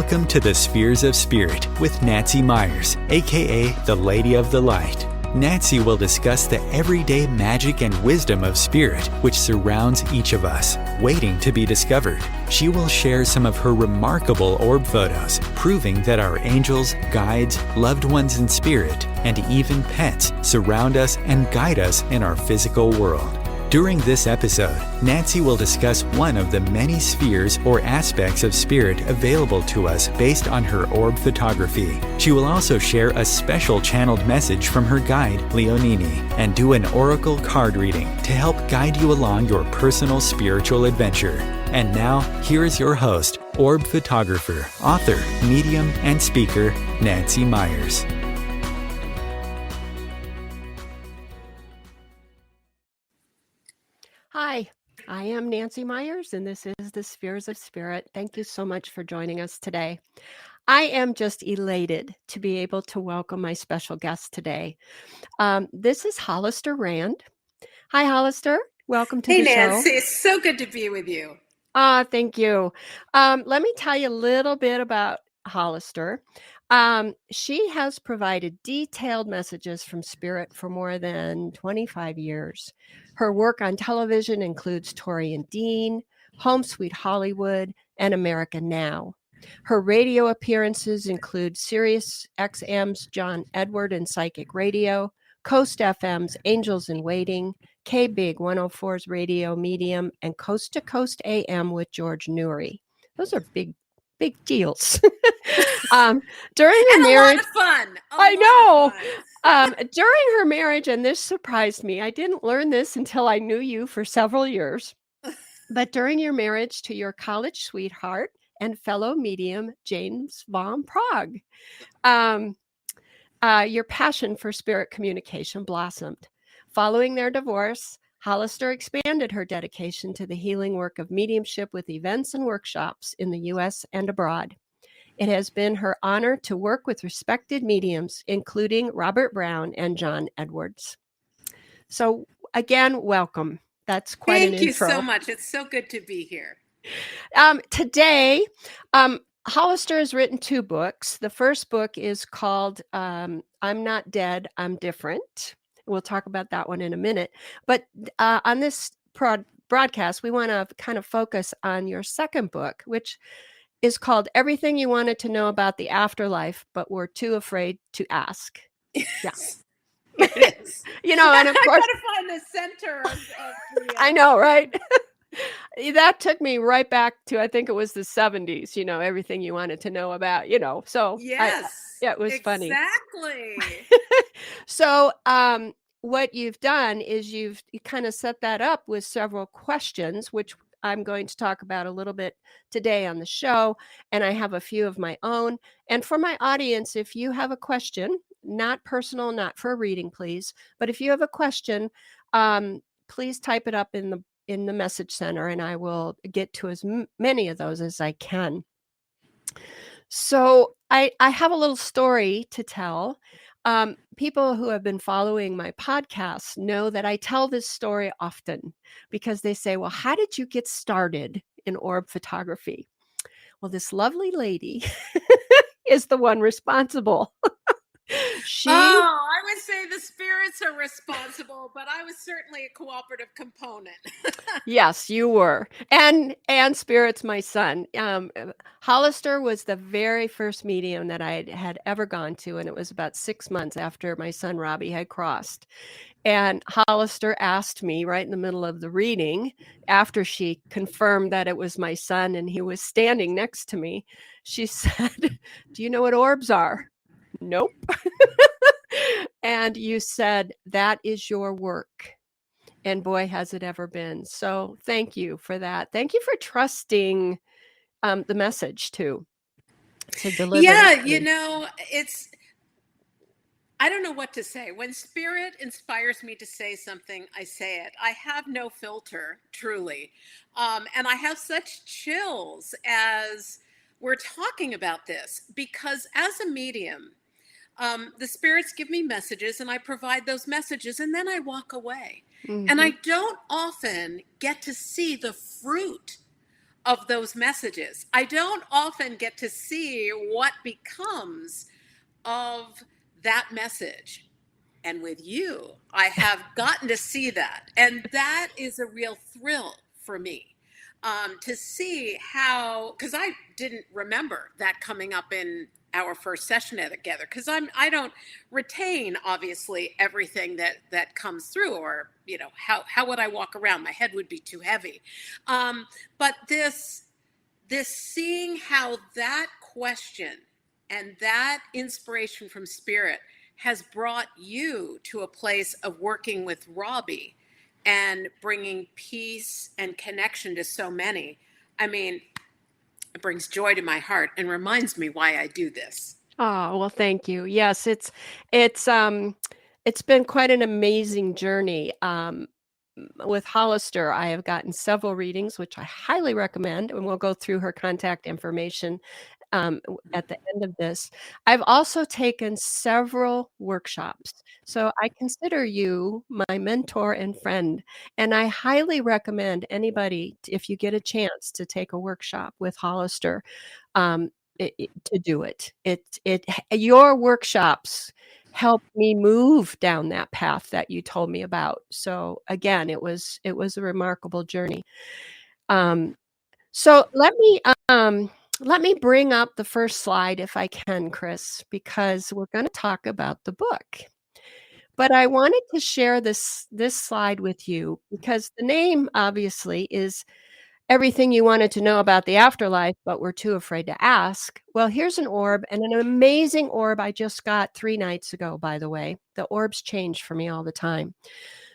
Welcome to the Spheres of Spirit with Nancy Myers, aka the Lady of the Light. Nancy will discuss the everyday magic and wisdom of spirit which surrounds each of us, waiting to be discovered. She will share some of her remarkable orb photos, proving that our angels, guides, loved ones in spirit, and even pets surround us and guide us in our physical world. During this episode, Nancy will discuss one of the many spheres or aspects of spirit available to us based on her orb photography. She will also share a special channeled message from her guide, Leonini, and do an oracle card reading to help guide you along your personal spiritual adventure. And now, here is your host, orb photographer, author, medium, and speaker, Nancy Myers. Hi, I am Nancy Myers, and this is the Spheres of Spirit. Thank you so much for joining us today. I am just elated to be able to welcome my special guest today. This is Hollister Rand. Hi, Hollister. Welcome to the show. Hey, Nancy. It's so good to be with you. Thank you. Let me tell you a little bit about Hollister. She has provided detailed messages from Spirit for more than 25 years. Her work on television includes Tori Dean, Home Sweet Hollywood, and America Now. Her radio appearances include Sirius XM's John Edward and Psychic Radio, KOST FM's Angels in Waiting, KBIG 104's Radio Medium, and Coast to Coast AM with George Noory. Those are big deals. During her marriage, a lot of fun. I know. During her marriage, and this surprised me, I didn't learn this until I knew you for several years. But during your marriage to your college sweetheart and fellow medium, James von Praagh, your passion for spirit communication blossomed. Following their divorce, Hollister expanded her dedication to the healing work of mediumship with events and workshops in the U.S. and abroad. It has been her honor to work with respected mediums, including Robert Brown and John Edwards. So again, welcome. That's quite an intro. Thank you so much. It's so good to be here. Today, Hollister has written 2 books. The first book is called I'm Not Dead, I'm Different. We'll talk about that one in a minute. But on this broadcast, we want to kind of focus on your second book, which is called Everything You Wanted to Know About the Afterlife, but Were Too Afraid to Ask. Yes. Yeah. It is. And of course, I got to find the center of the... I know, right? That took me right back to, I think it was the 70s, everything you wanted to know about, so yes, it was funny. Exactly. So, what you've done is you kind of set that up with several questions, which I'm going to talk about a little bit today on the show. And I have a few of my own. And for my audience, if you have a question, not personal, not for a reading, please, but if you have a question, please type it up in the message center, and I will get to as many of those as I can. So I have a little story to tell. People who have been following my podcast know that I tell this story often because they say, well, how did you get started in orb photography? Well, this lovely lady is the one responsible. I would say the spirits are responsible, but I was certainly a cooperative component. Yes, you were. And Spirit's my son. Hollister was the very first medium that I had ever gone to, and it was about 6 months after my son Robbie had crossed. And Hollister asked me right in the middle of the reading, after she confirmed that it was my son and he was standing next to me, she said, "Do you know what orbs are?" Nope. And you said, that is your work. And boy, has it ever been. So thank you for that. Thank you for trusting the message to deliver. Yeah, I don't know what to say. When spirit inspires me to say something, I say it. I have no filter, truly. And I have such chills as we're talking about this, because as a medium, the spirits give me messages and I provide those messages and then I walk away. Mm-hmm. And I don't often get to see the fruit of those messages. I don't often get to see what becomes of that message. And with you, I have gotten to see that. And that is a real thrill for me, to see how, because I didn't remember that coming up in our first session together, because I don't retain obviously everything that comes through, or how would I walk around? My head would be too heavy. But this seeing how that question and that inspiration from spirit has brought you to a place of working with Robbie and bringing peace and connection to so many. I mean, it brings joy to my heart and reminds me why I do this. Oh, well, thank you. Yes, it's been quite an amazing journey. With Hollister, I have gotten several readings, which I highly recommend, and we'll go through her contact information at the end of this. I've also taken several workshops. So I consider you my mentor and friend, and I highly recommend anybody, if you get a chance to take a workshop with Hollister, um, to do it. Your workshops helped me move down that path that you told me about. So again, it was a remarkable journey. Um, so let me bring up the first slide if I can, Chris, because we're going to talk about the book. But I wanted to share this slide with you because the name obviously is everything you wanted to know about the afterlife, but were too afraid to ask. Well, here's an orb, and an amazing orb I just got 3 nights ago, by the way. The orbs change for me all the time.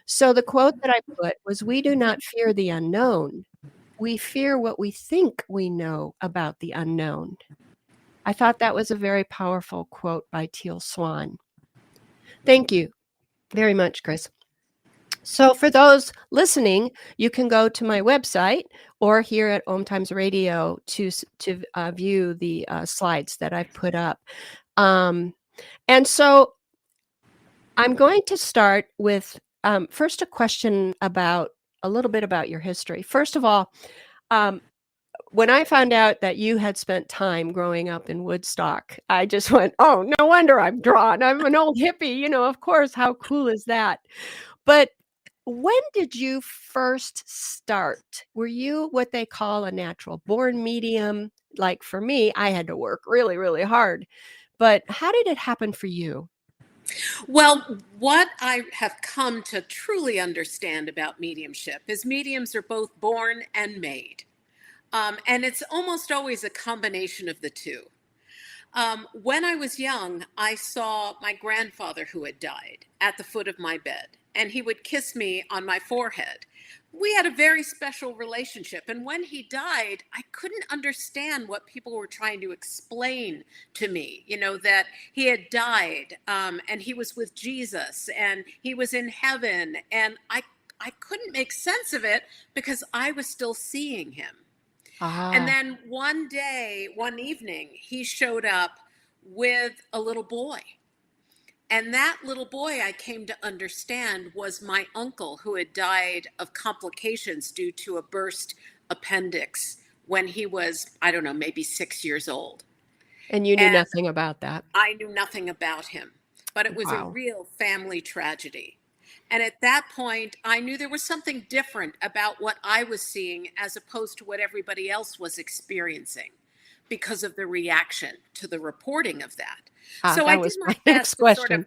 So the quote that I put was, "We do not fear the unknown. We fear what we think we know about the unknown." I thought that was a very powerful quote by Teal Swan. Thank you very much, Chris. So for those listening, you can go to my website or here at OMTimes Radio to view the slides that I've put up. And so I'm going to start with first a question about a little bit about your history. First of all, when I found out that you had spent time growing up in Woodstock, I just went, oh, no wonder I'm drawn. I'm an old hippie, of course. How cool is that? But when did you first start? Were you what they call a natural born medium? Like for me, I had to work really, really hard. But how did it happen for you? Well, what I have come to truly understand about mediumship is mediums are both born and made. And it's almost always a combination of the two. When I was young, I saw my grandfather who had died at the foot of my bed, and he would kiss me on my forehead. We had a very special relationship. And when he died, I couldn't understand what people were trying to explain to me, that he had died and he was with Jesus and he was in heaven. And I couldn't make sense of it because I was still seeing him. And then one day, one evening, he showed up with a little boy. And that little boy, I came to understand, was my uncle who had died of complications due to a burst appendix when he was, I don't know, maybe 6 years old. And you knew nothing about that. I knew nothing about him, but it was a real family tragedy. And at that point, I knew there was something different about what I was seeing as opposed to what everybody else was experiencing because of the reaction to the reporting of that. So I did my best to sort of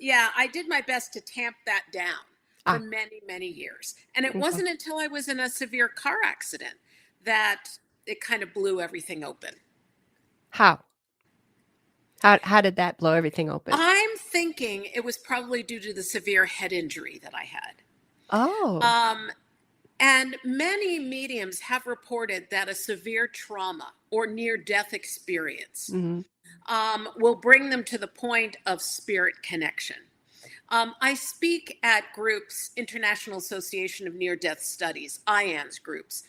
I did my best to tamp that down for many, many years. And it wasn't until I was in a severe car accident that it kind of blew everything open. How? How did that blow everything open? I'm thinking it was probably due to the severe head injury that I had. Oh. And many mediums have reported that a severe trauma or near-death experience will bring them to the point of spirit connection. I speak at groups, International Association of Near-Death Studies, IANS groups,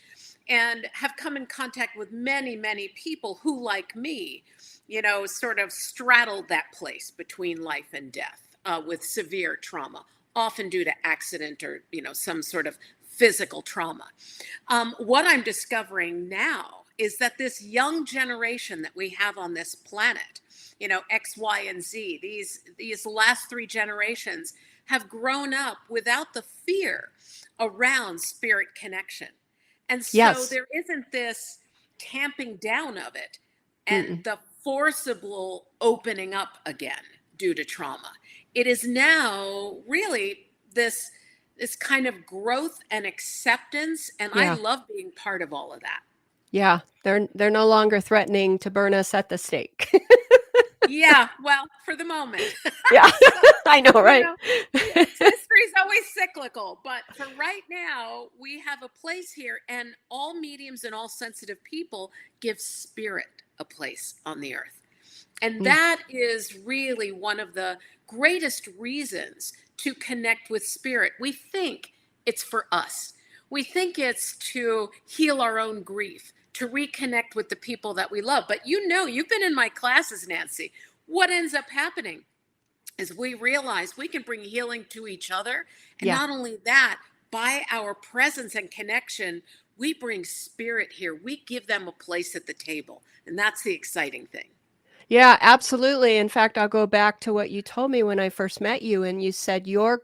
and have come in contact with many, many people who, like me, sort of straddled that place between life and death with severe trauma, often due to accident or, some sort of physical trauma. What I'm discovering now is that this young generation that we have on this planet, X, Y, and Z, these last three generations have grown up without the fear around spirit connection. And so Yes. there isn't this tamping down of it and Mm-mm. the forcible opening up again due to trauma. It is now really this kind of growth and acceptance, and I Yeah. love being part of all of that. Yeah. They're no longer threatening to burn us at the stake. Yeah, well, for the moment. Yeah. I know, right? History is always cyclical, but for right now, we have a place here, and all mediums and all sensitive people give spirit a place on the earth. And that is really one of the greatest reasons to connect with spirit. We think it's for us. We think it's to heal our own grief, to reconnect with the people that we love. But you've been in my classes, Nancy. What ends up happening is we realize we can bring healing to each other. And not only that, by our presence and connection, we bring spirit here. We give them a place at the table. And that's the exciting thing. Yeah, absolutely. In fact, I'll go back to what you told me when I first met you, and you said you're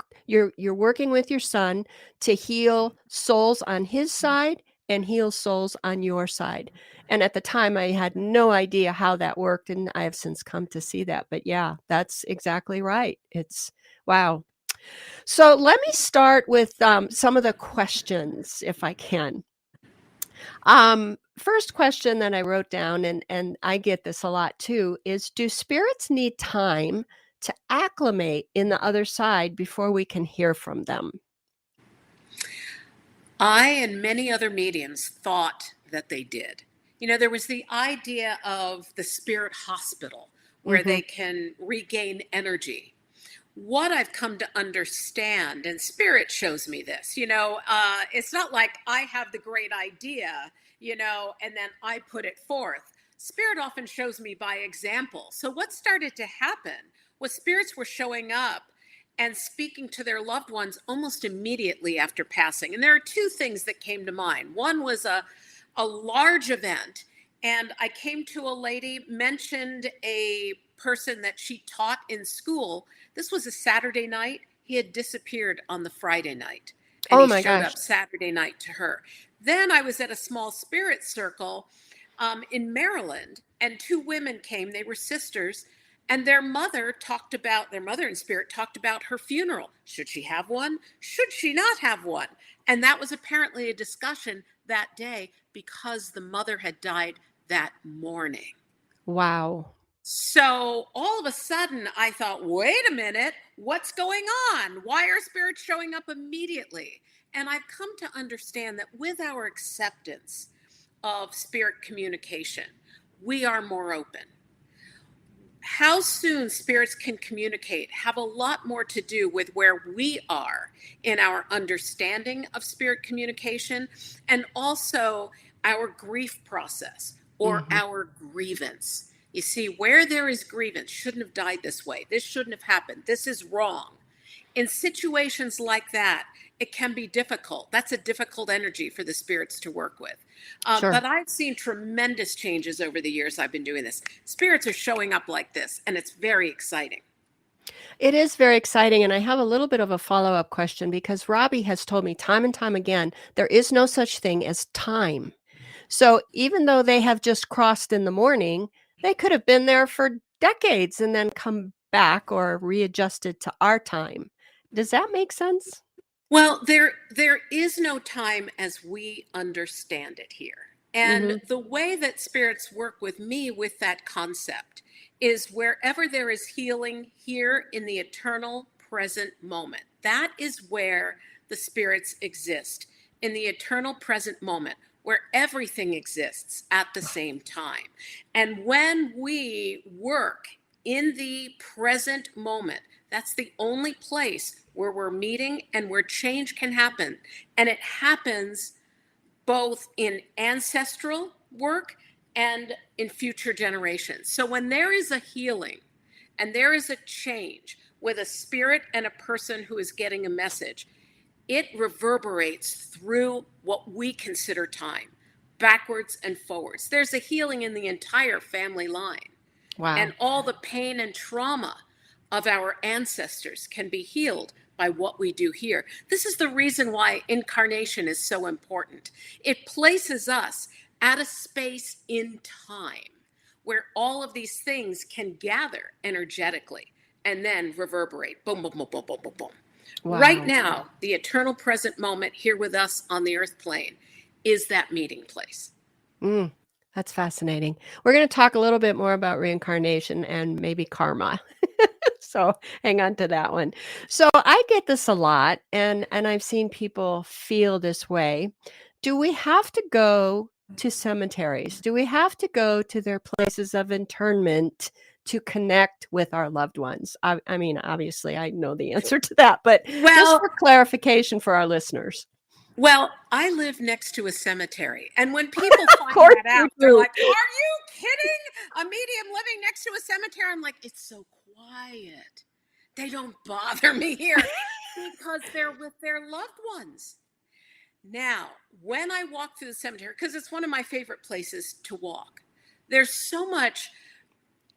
working with your son to heal souls on his side and heal souls on your side. And at the time, I had no idea how that worked, and I have since come to see that. But yeah, that's exactly right. It's wow. So let me start with some of the questions, if I can. First question that I wrote down, and I get this a lot too, is do spirits need time to acclimate in the other side before we can hear from them? I and many other mediums thought that they did. There was the idea of the spirit hospital where they can regain energy. What I've come to understand, and spirit shows me this, it's not like I have the great idea, and then I put it forth. Spirit often shows me by example. So what started to happen was spirits were showing up and speaking to their loved ones almost immediately after passing. And there are two things that came to mind. One was a large event, and I came to a lady, mentioned a person that she taught in school. This was a Saturday night. He had disappeared on the Friday night, and he showed up Saturday night to her. Then I was at a small spirit circle in Maryland, and two women came. They were sisters, and their mother in spirit talked about her funeral. Should she have one? Should she not have one? And that was apparently a discussion that day because the mother had died that morning. Wow. So all of a sudden I thought, wait a minute, what's going on? Why are spirits showing up immediately? And I've come to understand that with our acceptance of spirit communication, we are more open. How soon spirits can communicate have a lot more to do with where we are in our understanding of spirit communication, and also our grief process or our grievance. You see, where there is grievance, shouldn't have died this way. This shouldn't have happened. This is wrong. In situations like that, it can be difficult. That's a difficult energy for the spirits to work with. But I've seen tremendous changes over the years I've been doing this. Spirits are showing up like this, and it's very exciting. It is very exciting, and I have a little bit of a follow-up question because Robbie has told me time and time again, there is no such thing as time. So even though they have just crossed in the morning, they could have been there for decades and then come back or readjusted to our time. Does that make sense? Well, there is no time as we understand it here. And the way that spirits work with me with that concept is wherever there is healing here in the eternal present moment. That is where the spirits exist, in the eternal present moment, where everything exists at the same time. And when we work in the present moment, that's the only place where we're meeting and where change can happen. And it happens both in ancestral work and in future generations. So when there is a healing and there is a change with a spirit and a person who is getting a message, it reverberates through what we consider time, backwards and forwards. There's a healing in the entire family line. Wow. And all the pain and trauma of our ancestors can be healed by what we do here. This is the reason why incarnation is so important. It places us at a space in time where all of these things can gather energetically and then reverberate. Boom, boom, boom, boom, boom, boom, boom. Wow. Right now, the eternal present moment here with us on the earth plane is that meeting place. That's fascinating. We're going to talk a little bit more about reincarnation and maybe karma. So hang on to that one. So I get this a lot, and I've seen people feel this way. Do we have to go to cemeteries? Do we have to go to their places of internment to connect with our loved ones? I mean, obviously, I know the answer to that, but just for clarification for our listeners. Well, I live next to a cemetery, and when people find that out, they're like, "Are you kidding? A medium living next to a cemetery?" I'm like, "It's so quiet. They don't bother me here because they're with their loved ones." Now, when I walk through the cemetery, because it's one of my favorite places to walk, there's so much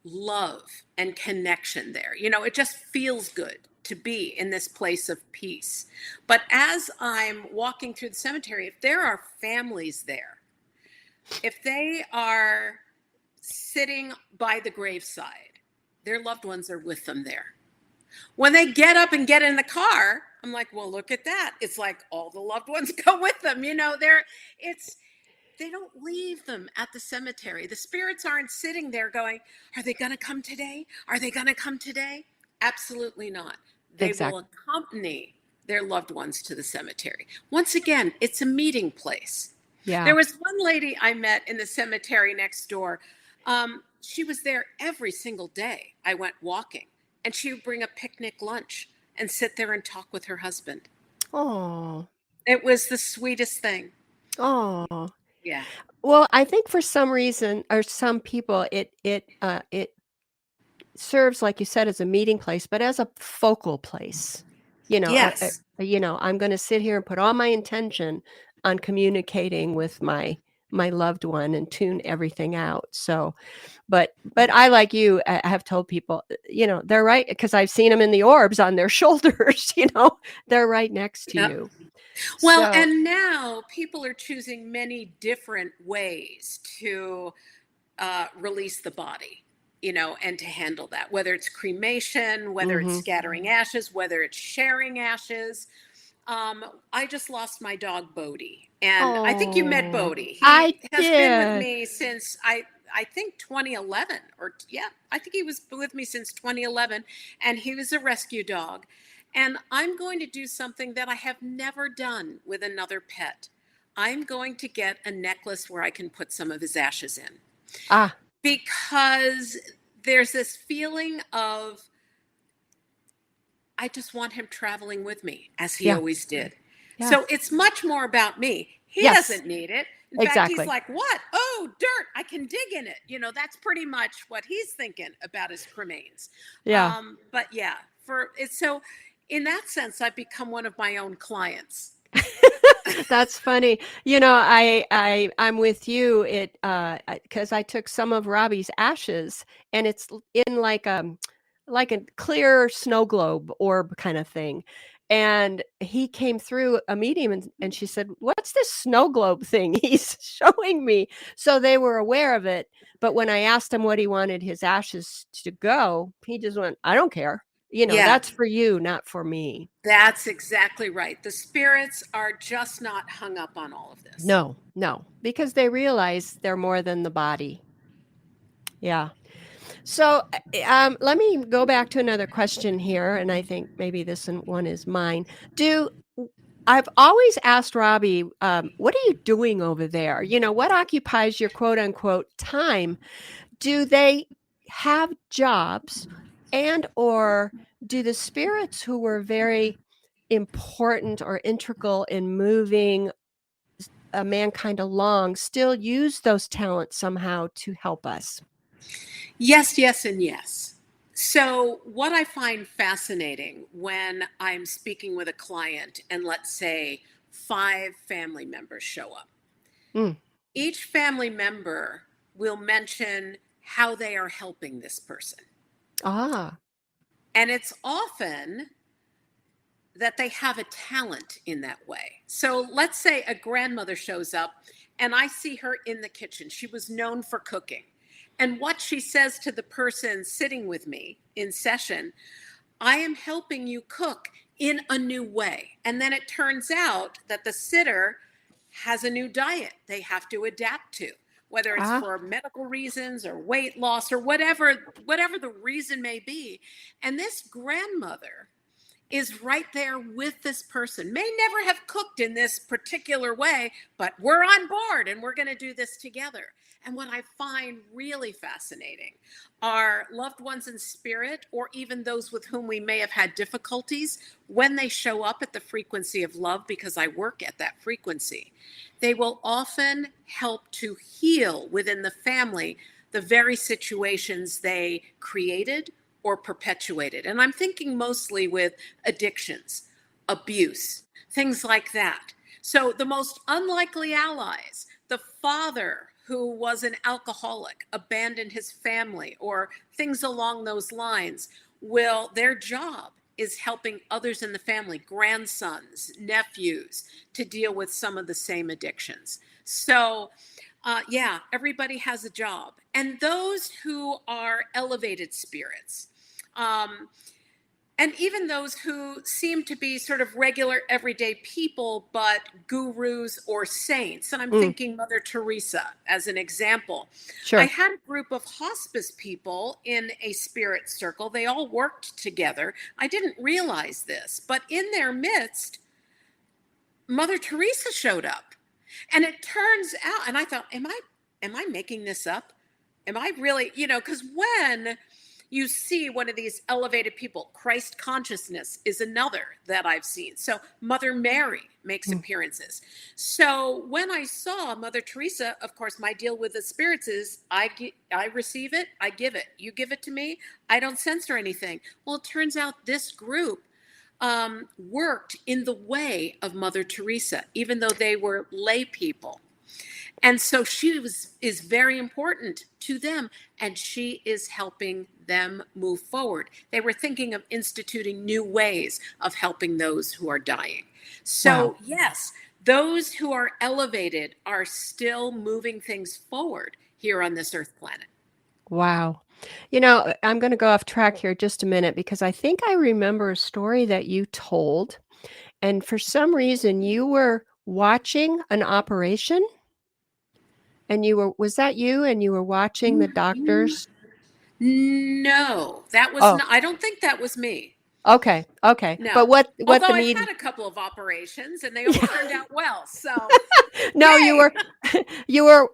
love and connection there. You know, it just feels good to be in this place of peace. But as I'm walking through the cemetery, if there are families there, if they are sitting by the graveside, their loved ones are with them there. When they get up and get in the car, I'm like, well, look at that. It's like all the loved ones go with them. You know, they don't leave them at the cemetery. The spirits aren't sitting there going, are they going to come today? Are they going to come today? Absolutely not. They will accompany their loved ones to the cemetery. Once again, it's a meeting place. Yeah. There was one lady I met in the cemetery next door. She was there every single day I went walking, and she would bring a picnic lunch and sit there and talk with her husband. Oh. It was the sweetest thing. Oh. Yeah. Well, I think for some reason or some people, it serves, like you said, as a meeting place, but as a focal place. You know, yes. I'm going to sit here and put all my intention on communicating with my loved one and tune everything out. So, but I, like you, I have told people, you know, they're right, because I've seen them in the orbs on their shoulders. You know, they're right next to you. Well, and now people are choosing many different ways to release the body, you know, and to handle that, whether it's cremation, whether it's scattering ashes, whether it's sharing ashes. I just lost my dog, Bodie. And I think you met Bodie. He has been with me since I think 2011, I think he was with me since 2011, and he was a rescue dog. And I'm going to do something that I have never done with another pet. I'm going to get a necklace where I can put some of his ashes in. Because there's this feeling of, I just want him traveling with me, as he always did. Yeah. So it's much more about me. He doesn't need it. In fact, he's like, what? Oh, dirt. I can dig in it. You know, that's pretty much what he's thinking about his cremains. Yeah. But yeah, so in that sense, I've become one of my own clients. That's funny. You know, I'm with you. Because I took some of Robbie's ashes, and it's in like a clear snow globe orb kind of thing. And he came through a medium, and she said, "What's this snow globe thing he's showing me?" So they were aware of it. But when I asked him what he wanted his ashes to go, he just went, "I don't care. You know, that's for you, not for me." That's exactly right. The spirits are just not hung up on all of this. No, because they realize they're more than the body. Yeah. So let me go back to another question here, and I think maybe this one is mine. I've always asked Robbie, what are you doing over there? You know, what occupies your quote unquote time? Do they have jobs, and or do the spirits who were very important or integral in moving mankind along still use those talents somehow to help us? Yes, yes, and yes. So, what I find fascinating when I'm speaking with a client, and let's say 5 family members show up, Mm. each family member will mention how they are helping this person. Ah. And it's often that they have a talent in that way. So, let's say a grandmother shows up and I see her in the kitchen. She was known for cooking. And what she says to the person sitting with me in session, I am helping you cook in a new way. And then it turns out that the sitter has a new diet they have to adapt to, whether it's Ah. for medical reasons or weight loss or whatever the reason may be. And this grandmother is right there with this person, may never have cooked in this particular way, but we're on board and we're going to do this together. And what I find really fascinating are loved ones in spirit, or even those with whom we may have had difficulties, when they show up at the frequency of love, because I work at that frequency, they will often help to heal within the family the very situations they created or perpetuated. And I'm thinking mostly with addictions, abuse, things like that. So the most unlikely allies, the father who was an alcoholic, abandoned his family, or things along those lines, their job is helping others in the family, grandsons, nephews, to deal with some of the same addictions. So yeah, everybody has a job. And those who are elevated spirits, and even those who seem to be sort of regular everyday people, but gurus or saints. And I'm Mm. thinking Mother Teresa as an example. I Sure. had a group of hospice people in a spirit circle. They all worked together. I didn't realize this, but in their midst, Mother Teresa showed up. And it turns out, and I thought, am I making this up? Am I really, because when you see one of these elevated people, Christ consciousness is another that I've seen. So Mother Mary makes Mm. appearances. So when I saw Mother Teresa, of course, my deal with the spirits is I receive it, I give it. You give it to me, I don't censor anything. Well, it turns out this group worked in the way of Mother Teresa, even though they were lay people. And so she is very important to them, and she is helping them move forward. They were thinking of instituting new ways of helping those who are dying. Wow. So yes, those who are elevated are still moving things forward here on this earth planet. Wow. I'm going to go off track here just a minute because I think I remember a story that you told, and for some reason you were watching an operation and was that you and you were watching the doctors? No, that was Oh, not, I don't think that was me. okay. Okay. No. But what Although the I've media had a couple of operations and they all turned out well. So, No, you yay. were you were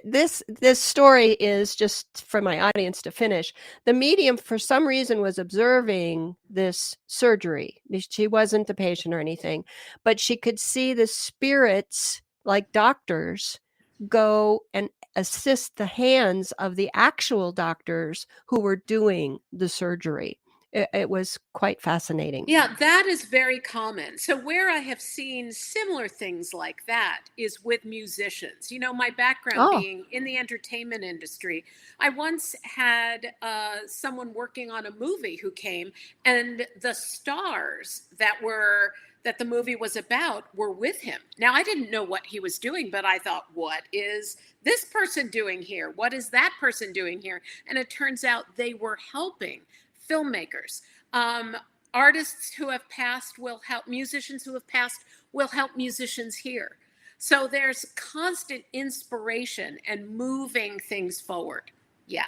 this story is just for my audience to finish. The medium for some reason was observing this surgery. She wasn't the patient or anything, but she could see the spirits like doctors go and assist the hands of the actual doctors who were doing the surgery. It was quite fascinating. Yeah, that is very common. So, where I have seen similar things like that is with musicians. My background Oh, being in the entertainment industry, I once had someone working on a movie who came, and the stars that the movie was about were with him. Now, I didn't know what he was doing, but I thought, what is this person doing here? What is that person doing here? And it turns out they were helping filmmakers. Artists who have passed will help, musicians who have passed will help musicians here. So there's constant inspiration and moving things forward. Yeah.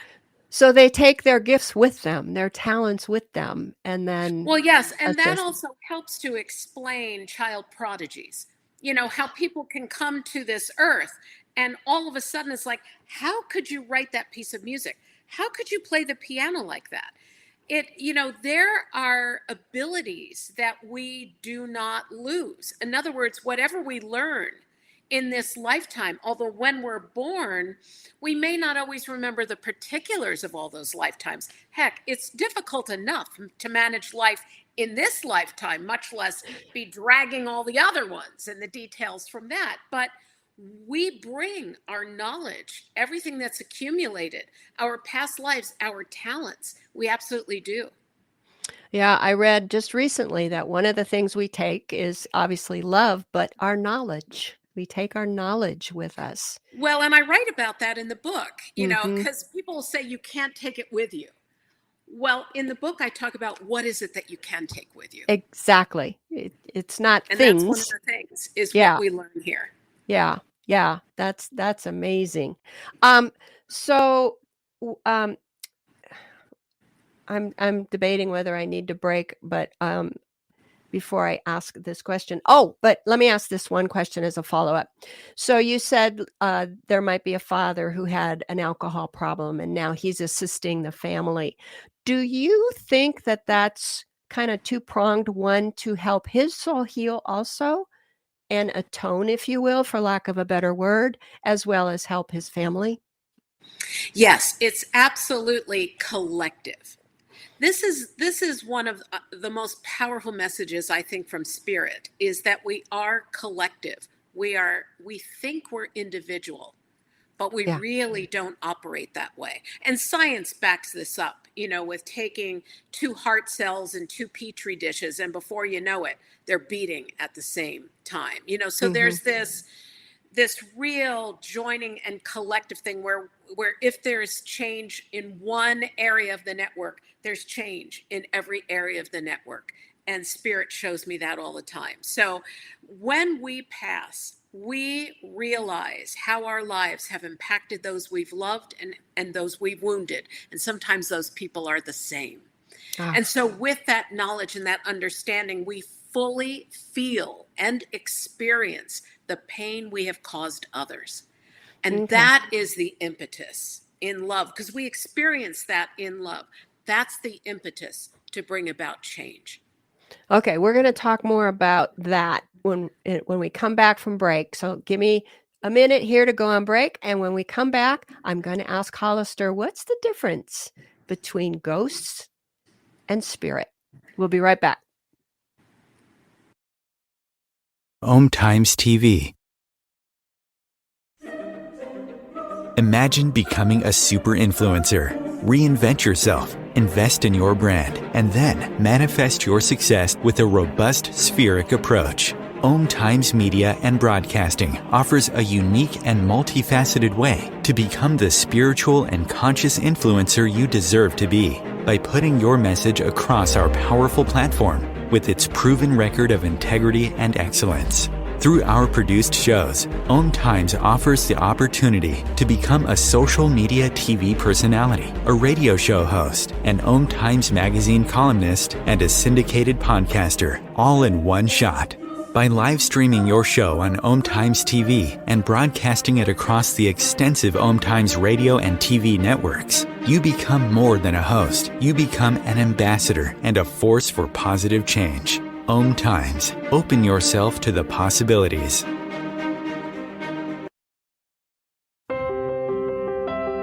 so they take their gifts with them, their talents with them, and then Well, yes. And that assist. also helps to explain child prodigies. How people can come to this earth and all of a sudden it's like, how could you write that piece of music? How could you play the piano like that? There are abilities that we do not lose. In other words, whatever we learn in this lifetime. Although when we're born, we may not always remember the particulars of all those lifetimes. Heck, it's difficult enough to manage life in this lifetime, much less be dragging all the other ones and the details from that. But we bring our knowledge, everything that's accumulated, our past lives, our talents. We absolutely do. Yeah, I read just recently that one of the things we take is obviously love, but our knowledge. We take our knowledge with us. Well, and I write about that in the book, Mhm. because people will say you can't take it with you. Well, in the book, I talk about what is it that you can take with you. Exactly. It's not And that's one of things. the things is what Yeah, we learn here. yeah, yeah. That's amazing. So w- I'm debating whether I need to break, but before I ask this question. Oh, but let me ask this one question as a follow-up. So you said there might be a father who had an alcohol problem and now he's assisting the family. Do you think that that's kind of two-pronged, one to help his soul heal also and atone, if you will, for lack of a better word, as well as help his family? Yes, it's absolutely collective. This is one of the most powerful messages, I think, from spirit, is that we are collective. We think we're individual, but we Yeah. really don't operate that way. And science backs this up, with taking two heart cells and two petri dishes, and before you know it, they're beating at the same time. So Mhm. there's this real joining and collective thing where if there's change in one area of the network, there's change in every area of the network. And spirit shows me that all the time. So when we pass, we realize how our lives have impacted those we've loved and those we've wounded. And sometimes those people are the same. Ah, And so, with that knowledge and that understanding, we fully feel and experience the pain we have caused others. And okay. that is the impetus in love, because we experience that in love. That's the impetus to bring about change. Okay, we're going to talk more about that when we come back from break. So give me a minute here to go on break, and when we come back, I'm going to ask Hollister, what's the difference between ghosts and spirit? We'll be right back. OMTimes TV. Imagine becoming a super influencer. Reinvent yourself, invest in your brand, and then manifest your success with a robust spheric approach. OMTimes Media and Broadcasting offers a unique and multifaceted way to become the spiritual and conscious influencer you deserve to be by putting your message across our powerful platform with its proven record of integrity and excellence. Through our produced shows, OMTimes offers the opportunity to become a social media TV personality, a radio show host, an OMTimes magazine columnist, and a syndicated podcaster, all in one shot. By live streaming your show on OMTimes TV and broadcasting it across the extensive OMTimes radio and TV networks, you become more than a host. You become an ambassador and a force for positive change. OMTimes. Open yourself to the possibilities.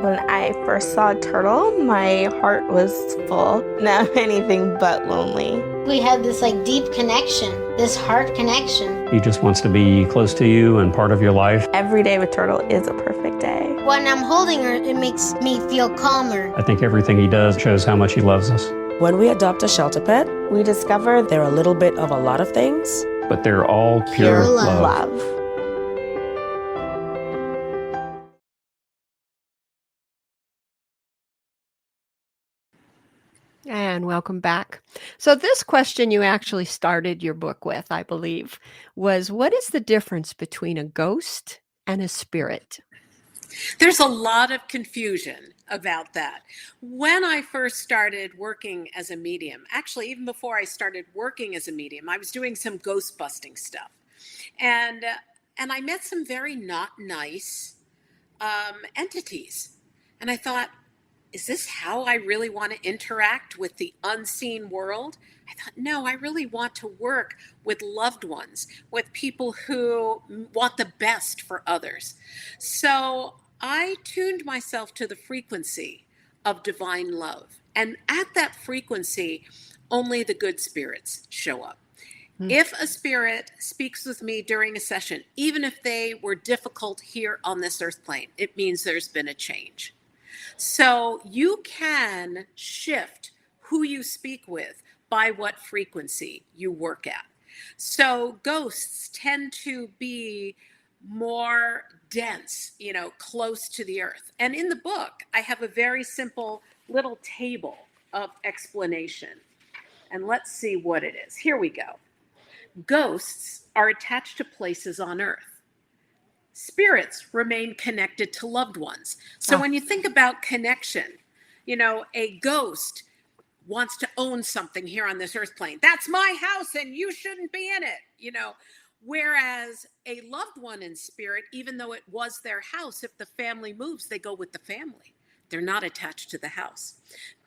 When I first saw Turtle, my heart was full. Now I'm anything but lonely. We had this deep connection, this heart connection. He just wants to be close to you and part of your life. Every day with Turtle is a perfect day. When I'm holding her, it makes me feel calmer. I think everything he does shows how much he loves us. When we adopt a shelter pet, we discover they're a little bit of a lot of things. But they're all pure Pure love. Love. And welcome back. So this question you actually started your book with, I believe, was what is the difference between a ghost and a spirit? There's a lot of confusion about that. When I first started working as a medium, actually, even before I started working as a medium, I was doing some ghost busting stuff. And I met some very not nice entities. And I thought, is this how I really want to interact with the unseen world? I thought, no, I really want to work with loved ones, with people who want the best for others. So I tuned myself to the frequency of divine love. And at that frequency, only the good spirits show up. If a spirit speaks with me during a session, even if they were difficult here on this earth plane, it means there's been a change. So you can shift who you speak with by what frequency you work at. So ghosts tend to be more dense, close to the earth. And in the book, I have a very simple little table of explanation. And let's see what it is. Here we go. Ghosts are attached to places on earth. Spirits remain connected to loved ones. So when you think about connection, a ghost wants to own something here on this earth plane. That's my house and you shouldn't be in it, Whereas a loved one in spirit, even though it was their house, if the family moves, they go with the family. They're not attached to the house.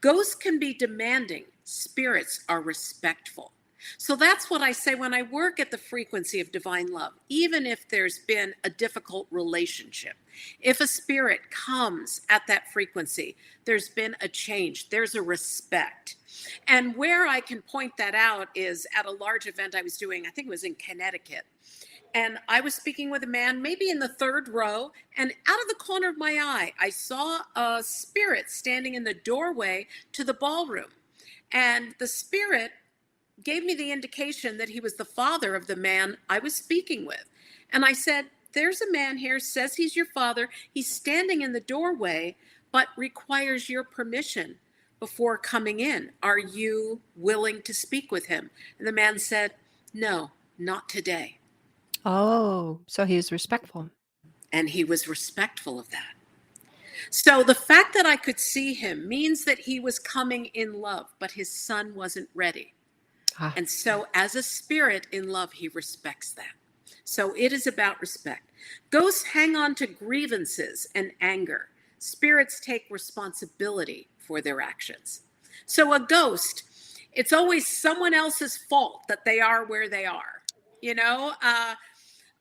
Ghosts can be demanding. Spirits are respectful. So that's what I say when I work at the frequency of divine love, even if there's been a difficult relationship. If a spirit comes at that frequency, there's been a change, there's a respect. And where I can point that out is at a large event I was doing, I think it was in Connecticut. And I was speaking with a man, maybe in the third row, and out of the corner of my eye, I saw a spirit standing in the doorway to the ballroom. And the spirit gave me the indication that he was the father of the man I was speaking with. And I said, there's a man here, says he's your father. He's standing in the doorway, but requires your permission before coming in. Are you willing to speak with him? And the man said, no, not today. Oh, so he was respectful. And he was respectful of that. So the fact that I could see him means that he was coming in love, but his son wasn't ready. And so as a spirit in love, he respects that. So it is about respect. Ghosts hang on to grievances and anger. Spirits take responsibility for their actions. So a ghost, it's always someone else's fault that they are where they are.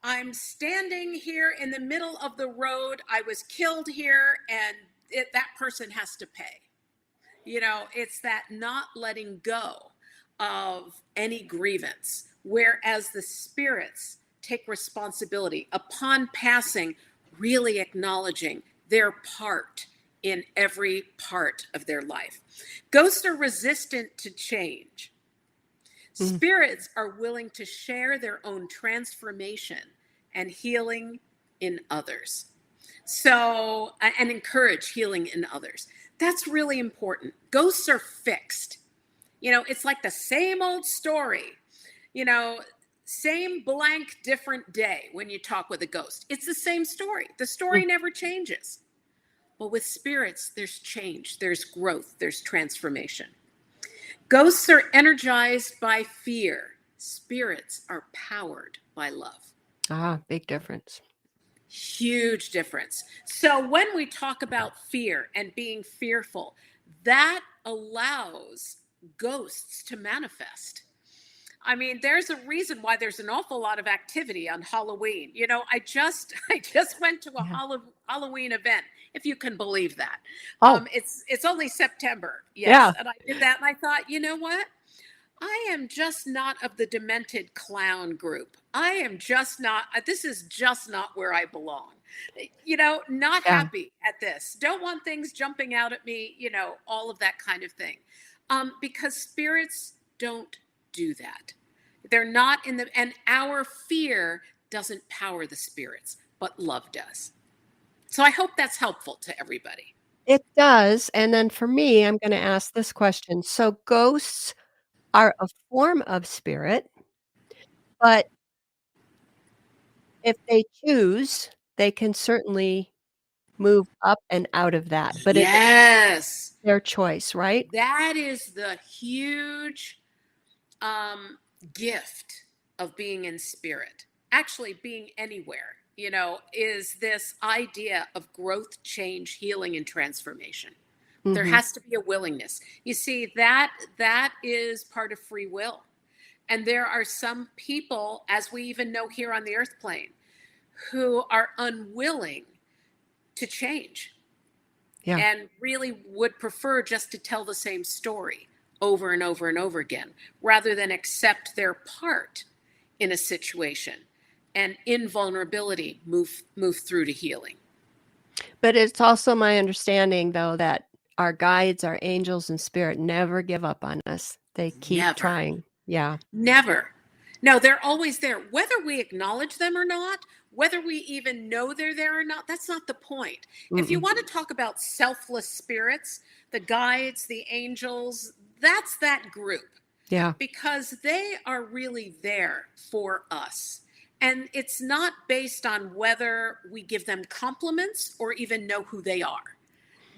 I'm standing here in the middle of the road. I was killed here, and that person has to pay. It's that not letting go of any grievance, whereas the spirits take responsibility upon passing, really acknowledging their part in every part of their life. Ghosts are resistant to change. Spirits are willing to share their own transformation and healing in others. So, and encourage healing in others. That's really important. Ghosts are fixed. It's like the same old story, same blank, different day when you talk with a ghost. It's the same story. The story never changes. But with spirits, there's change, there's growth, there's transformation. Ghosts are energized by fear. Spirits are powered by love. Big difference. Huge difference. So when we talk about fear and being fearful, that allows ghosts to manifest. I mean, there's a reason why there's an awful lot of activity on Halloween. I just went to a Halloween event, if you can believe that. It's only September. Yes. Yeah. And I did that and I thought, you know what? I am just not of the demented clown group. This is just not where I belong. Not happy at this. Don't want things jumping out at me, all of that kind of thing. Because spirits don't do that. They're not and our fear doesn't power the spirits, but love does. So I hope that's helpful to everybody. It does. And then for me, I'm going to ask this question. So ghosts are a form of spirit, but if they choose, they can certainly move up and out of that. But yes, it's their choice, right? That is the huge gift of being in spirit. Actually, being anywhere, is this idea of growth, change, healing, and transformation. There has to be a willingness. You see, that is part of free will. And there are some people, as we even know here on the earth plane, who are unwilling to change. Yeah. And really would prefer just to tell the same story over and over and over again, rather than accept their part in a situation and in vulnerability move through to healing. But it's also my understanding, though, that our guides, our angels and spirit never give up on us. They keep Never. trying. Yeah. Never. No, they're always there. Whether we acknowledge them or not, whether we even know they're there or not, that's not the point. If you want to talk about selfless spirits, the guides, the angels, that's that group. Yeah. Because they are really there for us. And it's not based on whether we give them compliments or even know who they are.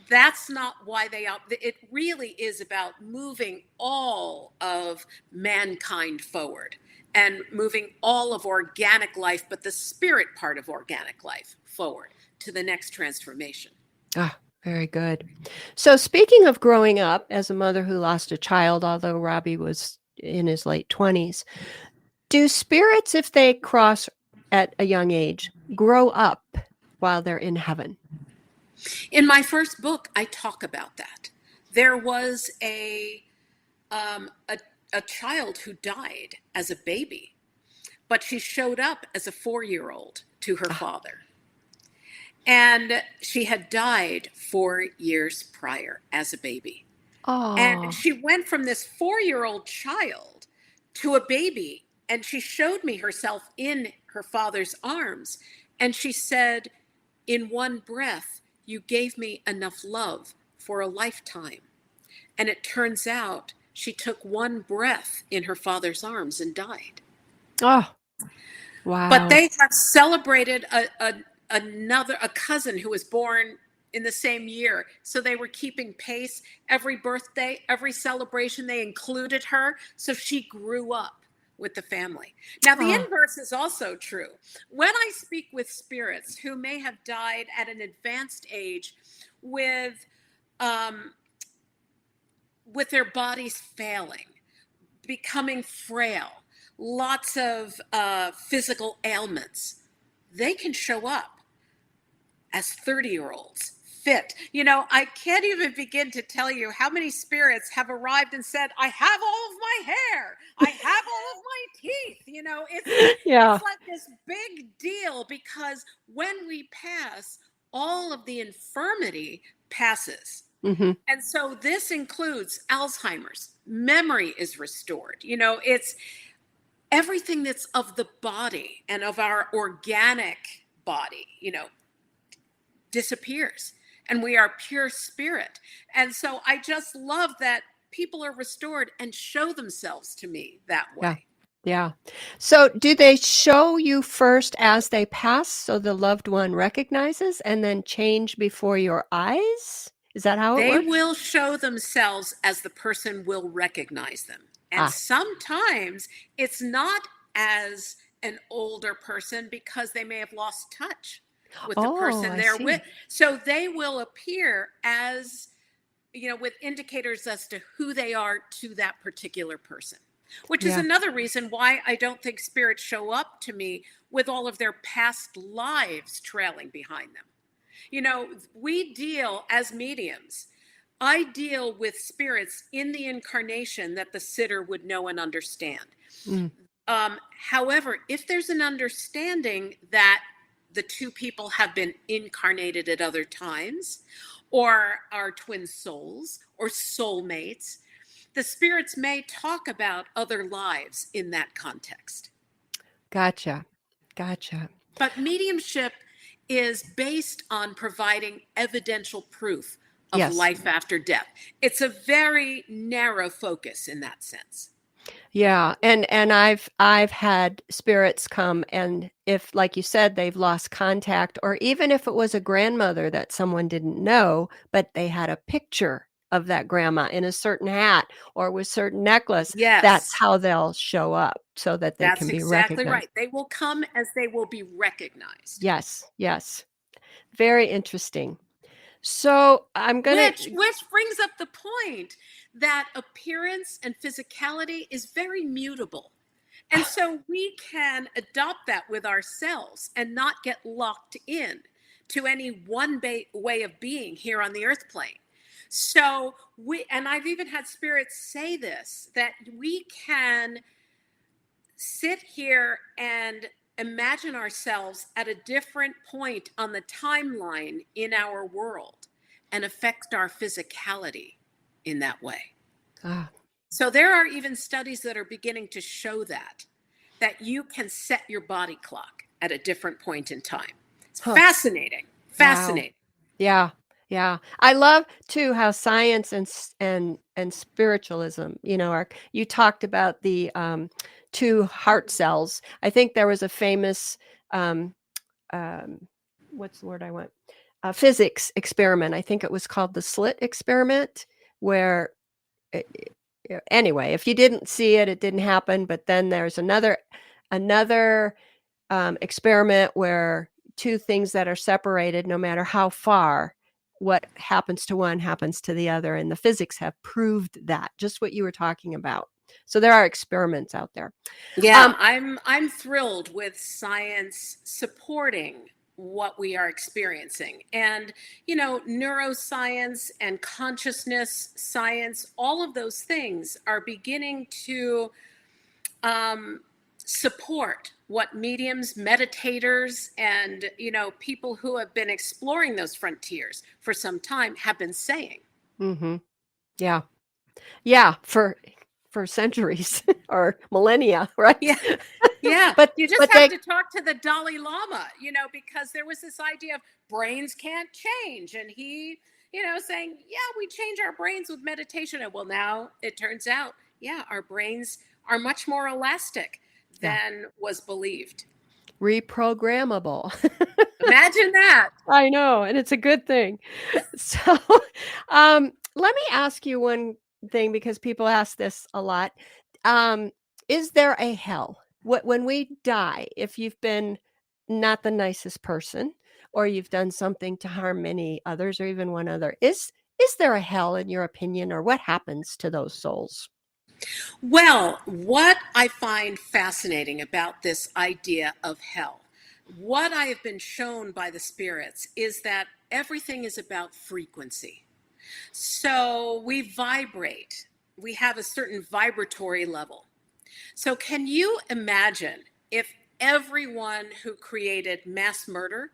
That's not why they are. It really is about moving all of mankind forward and moving all of organic life, but the spirit part of organic life forward to the next transformation. Ah, very good. So speaking of growing up as a mother who lost a child, although Robbie was in his late 20s, do spirits, if they cross at a young age, grow up while they're in heaven? In my first book, I talk about that. There was a child who died as a baby, but she showed up as a 4-year-old to her father. And she had died 4 years prior as a baby. Oh. And she went from this 4-year-old child to a baby, and she showed me herself in her father's arms. And she said, in one breath, you gave me enough love for a lifetime. And it turns out she took one breath in her father's arms and died. Oh, wow. But they have celebrated a cousin who was born in the same year. So they were keeping pace. Every birthday, every celebration, they included her. So she grew up with the family. Now, the inverse is also true. When I speak with spirits who may have died at an advanced age with their bodies failing, becoming frail, lots of physical ailments, they can show up as 30-year-olds, fit. You know, I can't even begin to tell you how many spirits have arrived and said, I have all of my hair. I have all of my teeth. You know, it's like this big deal, because when we pass, all of the infirmity passes. Mm-hmm. And so this includes Alzheimer's. Memory is restored. You know, it's everything that's of the body and of our organic body, you know, disappears. And we are pure spirit. And so I just love that people are restored and show themselves to me that way. Yeah. So do they show you first as they pass so the loved one recognizes and then change before your eyes? Is that how it works? They will show themselves as the person will recognize them. And sometimes it's not as an older person because they may have lost touch with the person they're with. So they will appear as, you know, with indicators as to who they are to that particular person, which is another reason why I don't think spirits show up to me with all of their past lives trailing behind them. You know, we deal as mediums. I deal with spirits in the incarnation that the sitter would know and understand. However, if there's an understanding that the two people have been incarnated at other times, or are twin souls, or soulmates, the spirits may talk about other lives in that context. Gotcha. But mediumship is based on providing evidential proof of life after death. It's a very narrow focus in that sense. Yeah. And I've had spirits come, and if, like you said, they've lost contact, or even if it was a grandmother that someone didn't know, but they had a picture of that grandma in a certain hat or with certain necklace, that's how they'll show up, so that they can be recognized. That's exactly right. They will come as they will be recognized. Yes. Very interesting. So I'm going to. Which brings up the point that appearance and physicality is very mutable. And so we can adopt that with ourselves and not get locked in to any one way of being here on the earth plane. So and I've even had spirits say this, that we can sit here and imagine ourselves at a different point on the timeline in our world and affect our physicality in that way. Ah. So there are even studies that are beginning to show that you can set your body clock at a different point in time. It's fascinating. Fascinating. Wow. Yeah. Yeah. I love too how science and spiritualism, you talked about the two heart cells. I think there was a famous what's the word I want? Physics experiment. I think it was called the slit experiment, where anyway, if you didn't see it, it didn't happen. But then there's another experiment where two things that are separated, no matter how far, what happens to one happens to the other. And the physics have proved that, just what you were talking about. So there are experiments out there. Yeah, I'm thrilled with science supporting what we are experiencing. And, neuroscience and consciousness science, all of those things are beginning to support what mediums, meditators, and, people who have been exploring those frontiers for some time have been saying. Mm-hmm. Yeah. Yeah. For centuries or millennia, right? Yeah. But you just have to talk to the Dalai Lama, because there was this idea of brains can't change. And he, saying, yeah, we change our brains with meditation. And well, now it turns out, our brains are much more elastic than was believed. Reprogrammable. Imagine that. I know. And it's a good thing. So let me ask you one thing, because people ask this a lot. Is there a hell? When we die, if you've been not the nicest person, or you've done something to harm many others, or even one other, is there a hell in your opinion, or what happens to those souls? Well, what I find fascinating about this idea of hell, what I have been shown by the spirits, is that everything is about frequency. So we vibrate. We have a certain vibratory level. So can you imagine if everyone who created mass murder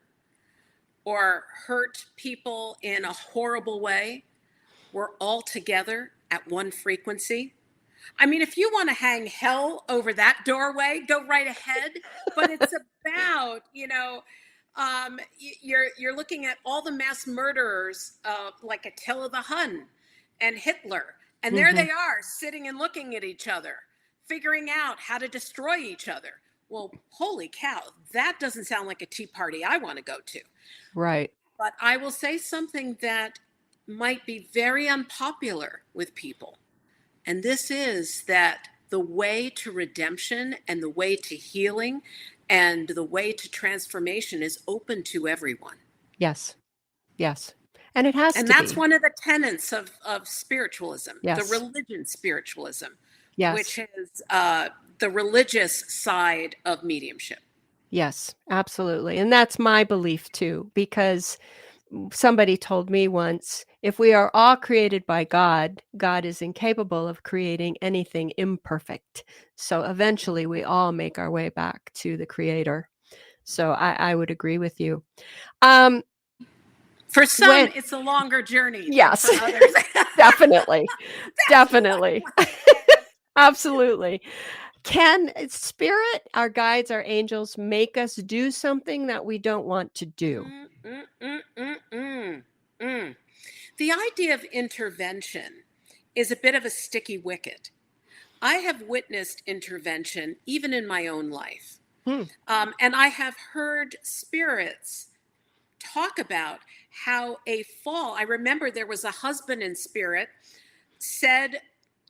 or hurt people in a horrible way were all together at one frequency? I mean, if you want to hang hell over that doorway, go right ahead. But it's about, you're looking at all the mass murderers, like Attila the Hun and Hitler. And there they are, sitting and looking at each other, figuring out how to destroy each other. Well, holy cow, that doesn't sound like a tea party I want to go to. Right. But I will say something that might be very unpopular with people. And this is that the way to redemption and the way to healing and the way to transformation is open to everyone. Yes. Yes. And it has and to that's be. one of the tenets of spiritualism, Yes. the religion spiritualism, Yes. which is the religious side of mediumship. Yes, absolutely. And that's my belief too, because somebody told me once, if we are all created by God, God is incapable of creating anything imperfect. So eventually we all make our way back to the Creator. So I would agree with you. For some, it's a longer journey. Yes, For others. definitely. Definitely. Absolutely. Can spirit, our guides, our angels, make us do something that we don't want to do? The idea of intervention is a bit of a sticky wicket. I have witnessed intervention even in my own life. And I have heard spirits talk about how a fall, I remember there was a husband in spirit said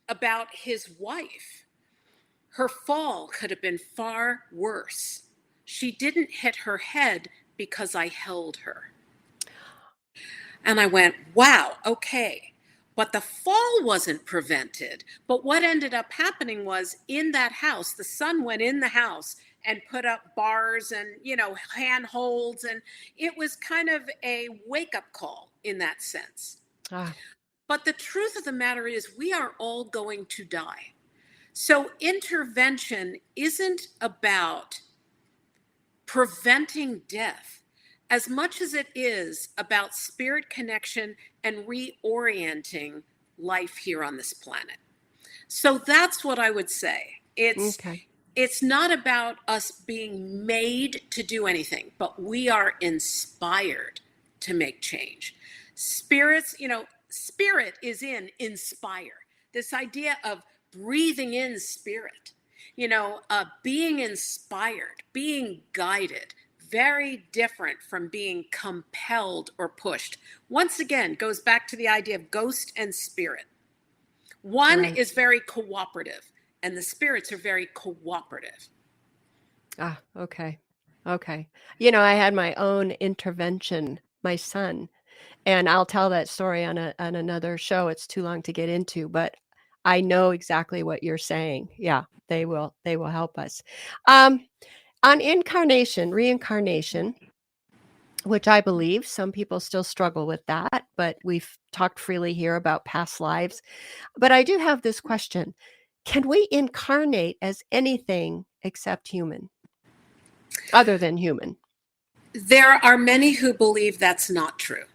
about his wife, her fall could have been far worse. She didn't hit her head because I held her. And I went, wow, okay. But the fall wasn't prevented. But what ended up happening was in that house, the son went in the house and put up bars and, handholds. And it was kind of a wake-up call in that sense. Ah, But the truth of the matter is we are all going to die. So intervention isn't about preventing death as much as it is about spirit connection and reorienting life here on this planet. So that's what I would say. It's not about us being made to do anything, but we are inspired to make change. Spirits, spirit is in inspire. This idea of breathing in spirit, being inspired, being guided, very different from being compelled or pushed. Once again, goes back to the idea of ghost and spirit. One is very cooperative, and the spirits are very cooperative. Ah, okay. Okay. I had my own intervention, my son, and I'll tell that story on another show. It's too long to get into, but I know exactly what you're saying. Yeah, they will help us. On reincarnation, which I believe some people still struggle with that, but we've talked freely here about past lives. But I do have this question. Can we incarnate as anything except human, other than human? There are many who believe that's not true.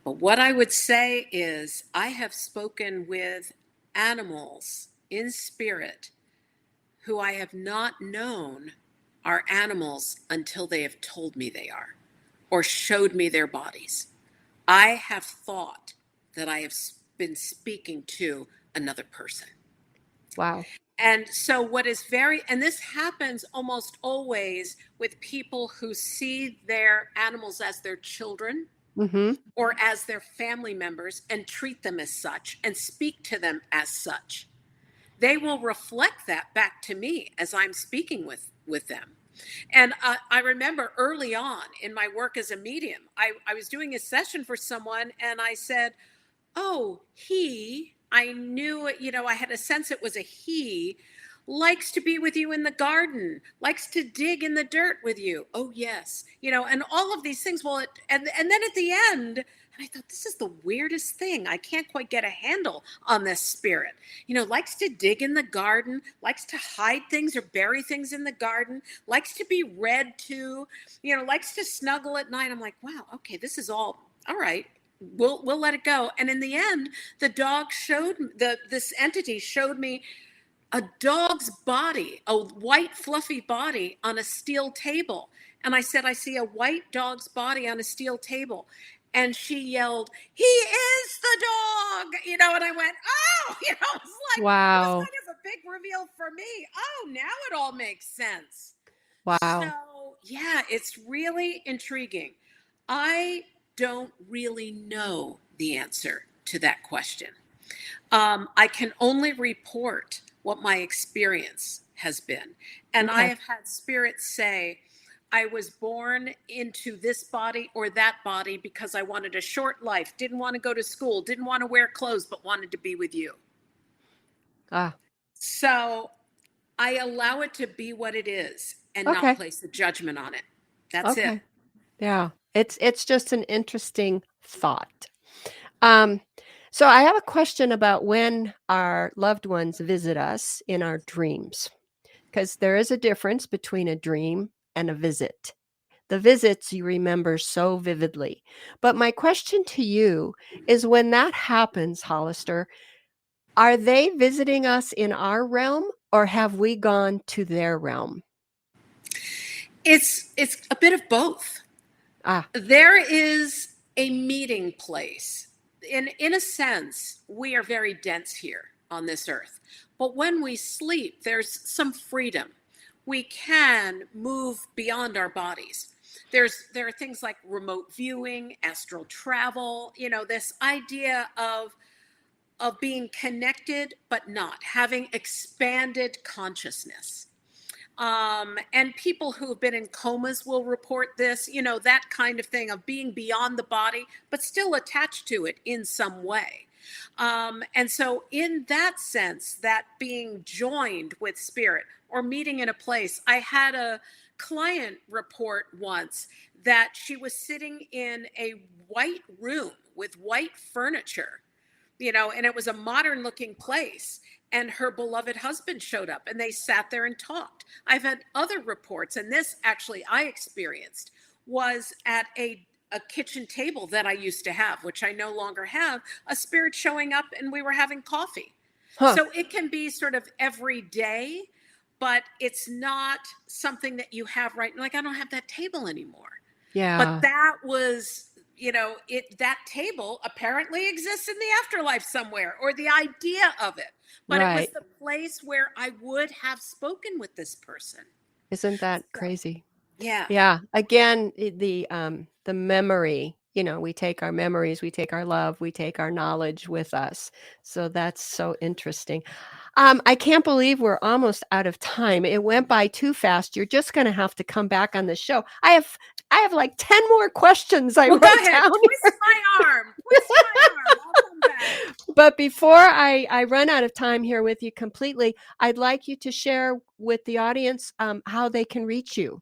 But what I would say is I have spoken with animals in spirit who I have not known are animals until they have told me they are or showed me their bodies. I have thought that I have been speaking to another person. Wow. And so and this happens almost always with people who see their animals as their children or as their family members and treat them as such and speak to them as such. They will reflect that back to me as I'm speaking with them. And I remember early on in my work as a medium, I was doing a session for someone and I said, oh, I knew, I had a sense it was a he, likes to be with you in the garden, likes to dig in the dirt with you. Oh, yes. And all of these things. Well, and then at the end, and I thought, this is the weirdest thing. I can't quite get a handle on this spirit. Likes to dig in the garden, likes to hide things or bury things in the garden, likes to be read to, likes to snuggle at night. I'm like, wow, okay, this is all right. We'll let it go. And in the end, the dog this entity showed me a dog's body, a white fluffy body on a steel table. And I said, I see a white dog's body on a steel table. And she yelled, he is the dog, and I went, oh, it was like, wow. It was kind of a big reveal for me. Oh, now it all makes sense. Wow. So yeah, it's really intriguing. I don't really know the answer to that question. I can only report what my experience has been. And I have had spirits say, I was born into this body or that body because I wanted a short life, didn't want to go to school, didn't want to wear clothes, but wanted to be with you. So I allow it to be what it is and not place a judgment on it. That's it. Yeah. It's just an interesting thought. So I have a question about when our loved ones visit us in our dreams, because there is a difference between a dream and a visit. The visits you remember so vividly. But my question to you is, when that happens, Hollister, are they visiting us in our realm or have we gone to their realm? It's a bit of both. There is a meeting place. In a sense, we are very dense here on this earth. But when we sleep, there's some freedom. We can move beyond our bodies. There are things like remote viewing, astral travel, this idea of being connected but not, having expanded consciousness. And people who have been in comas will report this, that kind of thing of being beyond the body, but still attached to it in some way. And so in that sense, that being joined with spirit or meeting in a place, I had a client report once that she was sitting in a white room with white furniture, and it was a modern looking place. And her beloved husband showed up and they sat there and talked. I've had other reports, and this actually I experienced was at a kitchen table that I used to have, which I no longer have, a spirit showing up and we were having coffee. Huh. So it can be sort of every day, but it's not something that you have like I don't have that table anymore. Yeah. But that was, that table apparently exists in the afterlife somewhere, or the idea of it. But Right. it was the place where I would have spoken with this person. Isn't that crazy? Yeah. Yeah. Again, the memory, we take our memories, we take our love, we take our knowledge with us. So that's so interesting. I can't believe we're almost out of time. It went by too fast. You're just going to have to come back on the show. I have like 10 more questions I wrote Go ahead. down. Twist my arm. I'll come back. But before I run out of time here with you completely, I'd like you to share with the audience how they can reach you.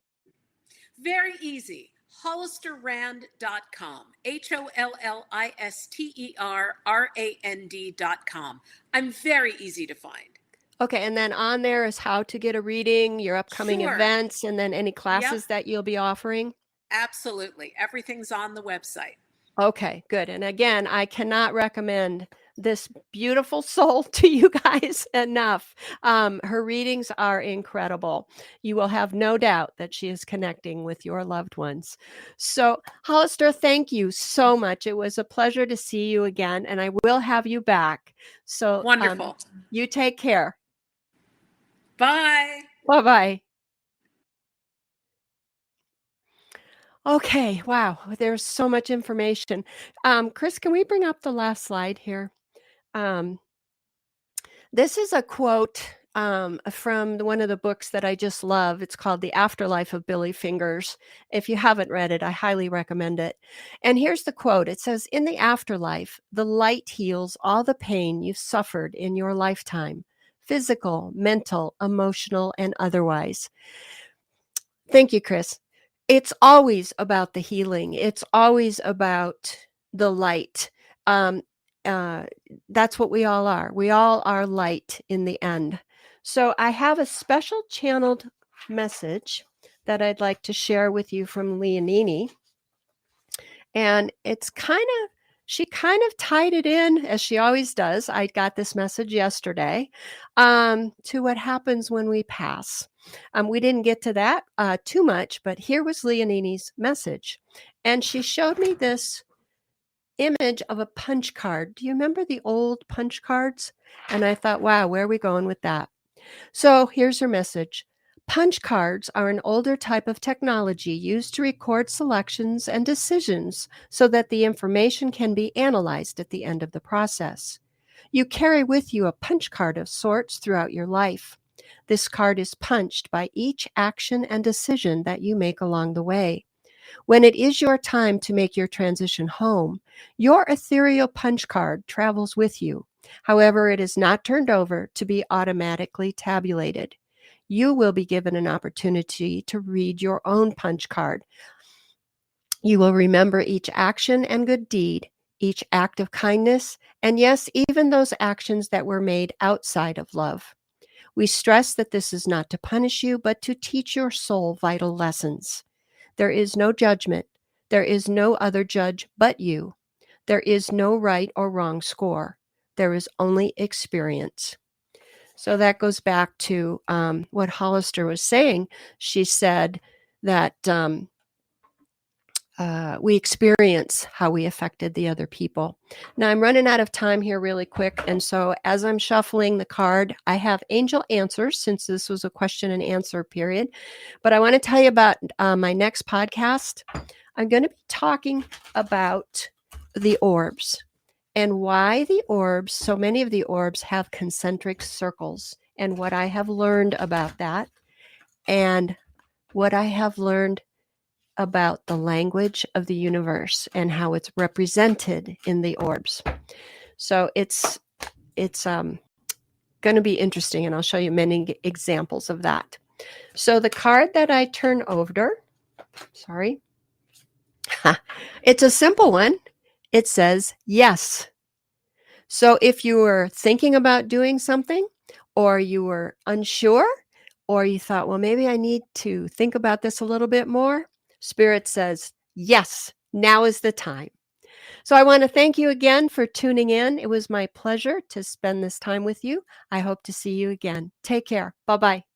Very easy. HollisterRand.com. HOLLISTERRAND.com. I'm very easy to find. Okay, and then on there is how to get a reading, your upcoming Sure. events, and then any classes that you'll be offering? Absolutely. Everything's on the website. Okay, good. And again, I cannot recommend this beautiful soul to you guys enough. Her readings are incredible. You will have no doubt that she is connecting with your loved ones. So, Hollister, thank you so much. It was a pleasure to see you again, and I will have you back. So, Wonderful. You take care. Bye. Bye-bye. Okay, wow, there's so much information. Chris, can we bring up the last slide here? This is a quote from one of the books that I just love. It's called The Afterlife of Billy Fingers. If you haven't read it, I highly recommend it. And here's the quote. It says, "In the afterlife, the light heals all the pain you suffered in your lifetime, physical, mental, emotional, and otherwise." Thank you, Chris. It's always about the healing. It's always about the light. That's what we all are. We all are light in the end. So I have a special channeled message that I'd like to share with you from Leonini. And it's she kind of tied it in, as she always does. I got this message yesterday to what happens when we pass. We didn't get to that too much, but here was Leonini's message. And she showed me this image of a punch card. Do you remember the old punch cards? And I thought, wow, where are we going with that? So here's her message. Punch cards are an older type of technology used to record selections and decisions so that the information can be analyzed at the end of the process. You carry with you a punch card of sorts throughout your life. This card is punched by each action and decision that you make along the way. When it is your time to make your transition home, your ethereal punch card travels with you. However, it is not turned over to be automatically tabulated. You will be given an opportunity to read your own punch card. You will remember each action and good deed, each act of kindness, and yes, even those actions that were made outside of love. We stress that this is not to punish you, but to teach your soul vital lessons. There is no judgment. There is no other judge but you. There is no right or wrong score. There is only experience. So that goes back to what Hollister was saying. She said that we experience how we affected the other people. Now, I'm running out of time here really quick. And so as I'm shuffling the card, I have angel answers since this was a question and answer period. But I want to tell you about my next podcast. I'm going to be talking about the orbs and why the orbs, so many of the orbs have concentric circles and what I have learned about that. and what I have learned about the language of the universe and how it's represented in the orbs. So it's going to be interesting, and I'll show you many examples of that. So the card that I turn over, it's a simple one. It says yes. So if you were thinking about doing something, or you were unsure, or you thought, well, maybe I need to think about this a little bit more, Spirit says, yes, now is the time. So I want to thank you again for tuning in. It was my pleasure to spend this time with you. I hope to see you again. Take care. Bye-bye.